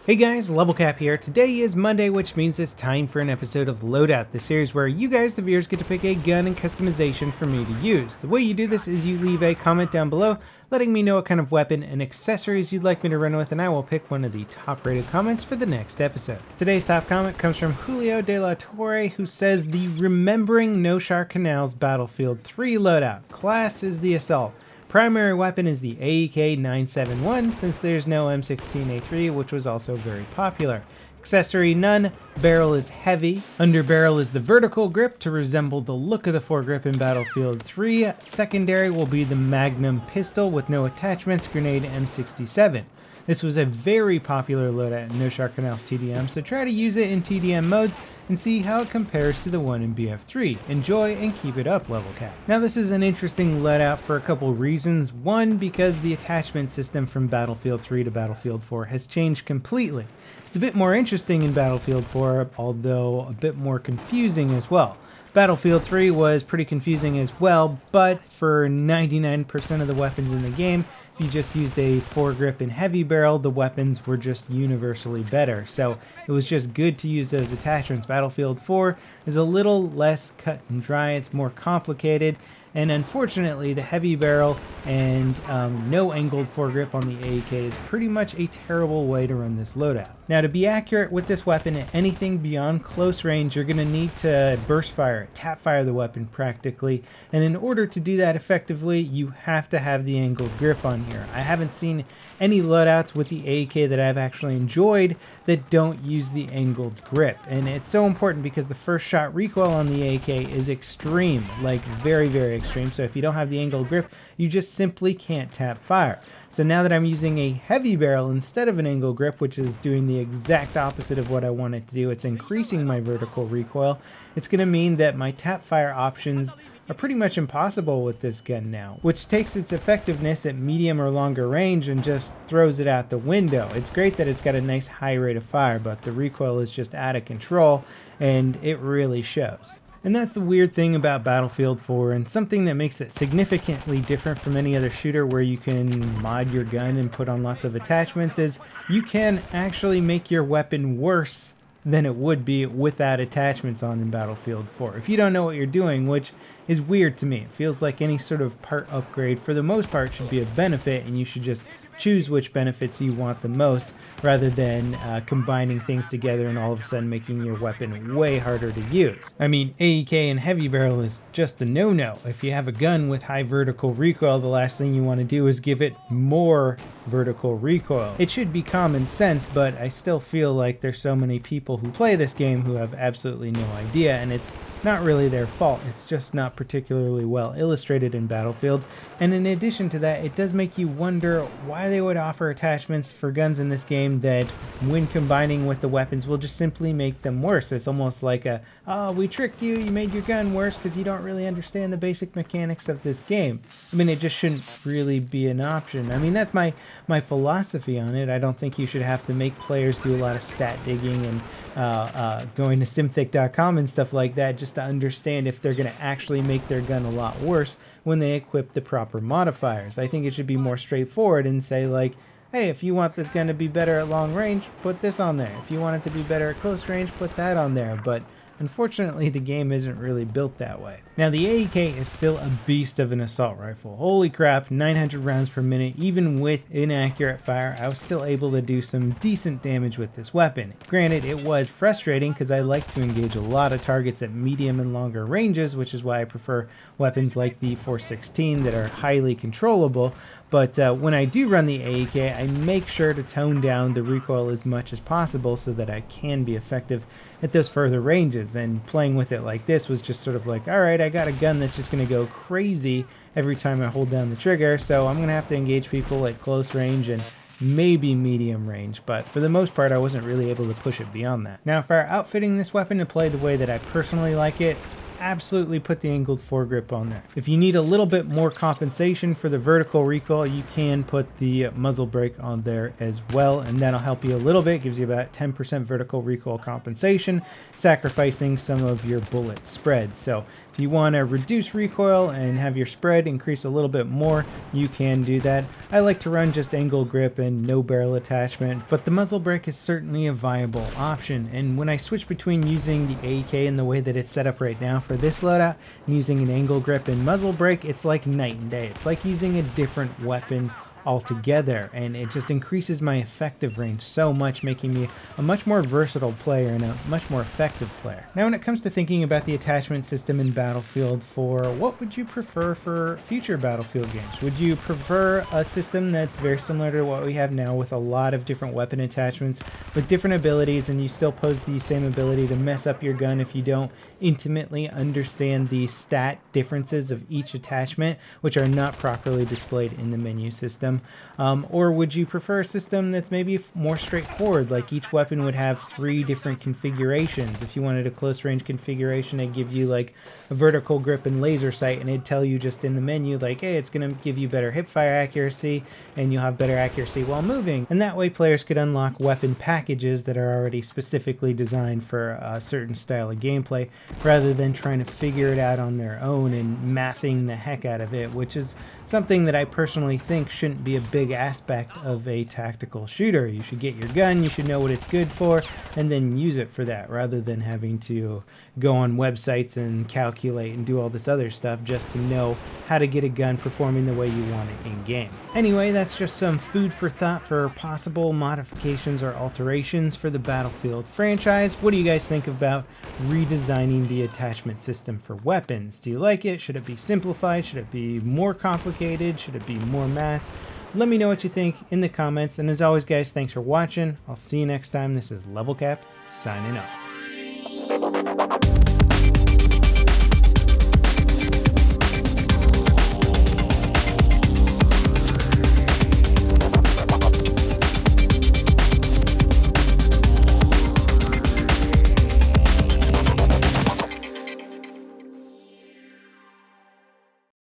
Hey guys, LevelCap here. Today is Monday, which means it's time for an episode of Loadout, the series where you guys, the viewers, get to pick a gun and customization for me to use. The way you do this is you leave a comment down below letting me know what kind of weapon and accessories you'd like me to run with, and I will pick one of the top rated comments for the next episode. Today's top comment comes from Julio de la Torre, who says the Remembering Noshar Canals Battlefield 3 loadout. Class is the Assault. Primary weapon is the AEK-971, since there's no M16A3, which was also very popular. Accessory none, barrel is heavy, underbarrel is the vertical grip to resemble the look of the foregrip in Battlefield 3, secondary will be the Magnum pistol with no attachments, grenade M67. This was a very popular loadout in Noshar Canals TDM, so try to use it in TDM modes and see how it compares to the one in BF3. Enjoy and keep it up, LevelCap. Now this is an interesting loadout for a couple reasons. One, because the attachment system from Battlefield 3 to Battlefield 4 has changed completely. It's a bit more interesting in Battlefield 4, although a bit more confusing as well. Battlefield 3 was pretty confusing as well, but for 99% of the weapons in the game, if you just used a foregrip and heavy barrel, the weapons were just universally better. So it was just good to use those attachments. Battlefield 4 is a little less cut and dry, it's more complicated, and unfortunately the heavy barrel and no angled foregrip on the AEK is pretty much a terrible way to run this loadout. Now to be accurate with this weapon at anything beyond close range, you're going to need to burst fire, tap fire the weapon practically, and in order to do that effectively you have to have the angled grip on here. I haven't seen any loadouts with the AEK that I've actually enjoyed that don't use the angled grip, and it's so important because the first shot recoil on the AEK is extreme, like very extreme. So if you don't have the angled grip, you just simply can't tap fire. So now that I'm using a heavy barrel instead of an angle grip, which is doing the exact opposite of what I want it to do, it's increasing my vertical recoil, it's going to mean that my tap fire options are pretty much impossible with this gun now, which takes its effectiveness at medium or longer range and just throws it out the window. It's great that it's got a nice high rate of fire, but the recoil is just out of control, and it really shows. And that's the weird thing about Battlefield 4, and something that makes it significantly different from any other shooter where you can mod your gun and put on lots of attachments, is you can actually make your weapon worse than it would be without attachments on in Battlefield 4. If you don't know what you're doing, which is weird to me, it feels like any sort of part upgrade for the most part should be a benefit, and you should just choose which benefits you want the most rather than combining things together and all of a sudden making your weapon way harder to use. I mean, AEK and heavy barrel is just a no-no. If you have a gun with high vertical recoil, the last thing you want to do is give it more vertical recoil. It should be common sense, but I still feel like there's so many people who play this game who have absolutely no idea, and it's not really their fault. It's just not particularly well illustrated in Battlefield, and in addition to that, it does make you wonder why they would offer attachments for guns in this game that, when combining with the weapons, will just simply make them worse. It's almost like a, oh, we tricked you, you made your gun worse because you don't really understand the basic mechanics of this game. I mean, it just shouldn't really be an option. I mean, that's my philosophy on it. I don't think you should have to make players do a lot of stat digging and going to simthic.com and stuff like that just to understand if they're going to actually make their gun a lot worse when they equip the proper modifiers. I think it should be more straightforward and say, like, hey, if you want this gun to be better at long range, put this on there. If you want it to be better at close range, put that on there. But unfortunately, the game isn't really built that way. Now, the AEK is still a beast of an assault rifle. Holy crap, 900 rounds per minute. Even with inaccurate fire, I was still able to do some decent damage with this weapon. Granted, it was frustrating because I like to engage a lot of targets at medium and longer ranges, which is why I prefer weapons like the 416 that are highly controllable. But when I do run the AEK, I make sure to tone down the recoil as much as possible so that I can be effective at those further ranges. And playing with it like this was just sort of like, all right, I got a gun that's just going to go crazy every time I hold down the trigger, so I'm going to have to engage people at close range and maybe medium range, but for the most part I wasn't really able to push it beyond that. Now, if I were outfitting this weapon to play the way that I personally like it, absolutely put the angled foregrip on there. If you need a little bit more compensation for the vertical recoil, you can put the muzzle brake on there as well, and that'll help you a little bit. Gives you about 10% vertical recoil compensation, sacrificing some of your bullet spread. So If you want to reduce recoil and have your spread increase a little bit more, you can do that. I like to run just angle grip and no barrel attachment, but the muzzle brake is certainly a viable option. And when I switch between using the AEK in the way that it's set up right now for this loadout and using an angle grip and muzzle brake, it's like night and day. It's like using a different weapon altogether, and it just increases my effective range so much, making me a much more versatile player and a much more effective player. Now, when it comes to thinking about the attachment system in Battlefield 4, what would you prefer for future Battlefield games? Would you prefer a system that's very similar to what we have now, with a lot of different weapon attachments with different abilities, and you still pose the same ability to mess up your gun if you don't intimately understand the stat differences of each attachment, which are not properly displayed in the menu system? Or would you prefer a system that's maybe more straightforward, like each weapon would have 3 different configurations? If you wanted a close range configuration, they'd give you like a vertical grip and laser sight, and it'd tell you just in the menu like, hey, it's going to give you better hip fire accuracy and you'll have better accuracy while moving. And that way players could unlock weapon packages that are already specifically designed for a certain style of gameplay, rather than trying to figure it out on their own and mathing the heck out of it, which is something that I personally think shouldn't be a big aspect of a tactical shooter. You should get your gun, you should know what it's good for, and then use it for that, rather than having to go on websites and calculate and do all this other stuff just to know how to get a gun performing the way you want it in game. Anyway, that's just some food for thought for possible modifications or alterations for the Battlefield franchise. What do you guys think about redesigning the attachment system for weapons? Do you like it? Should it be simplified? Should it be more complicated? Should it be more math? Let me know what you think in the comments, and as always guys, thanks for watching. I'll see you next time. This is LevelCap signing off.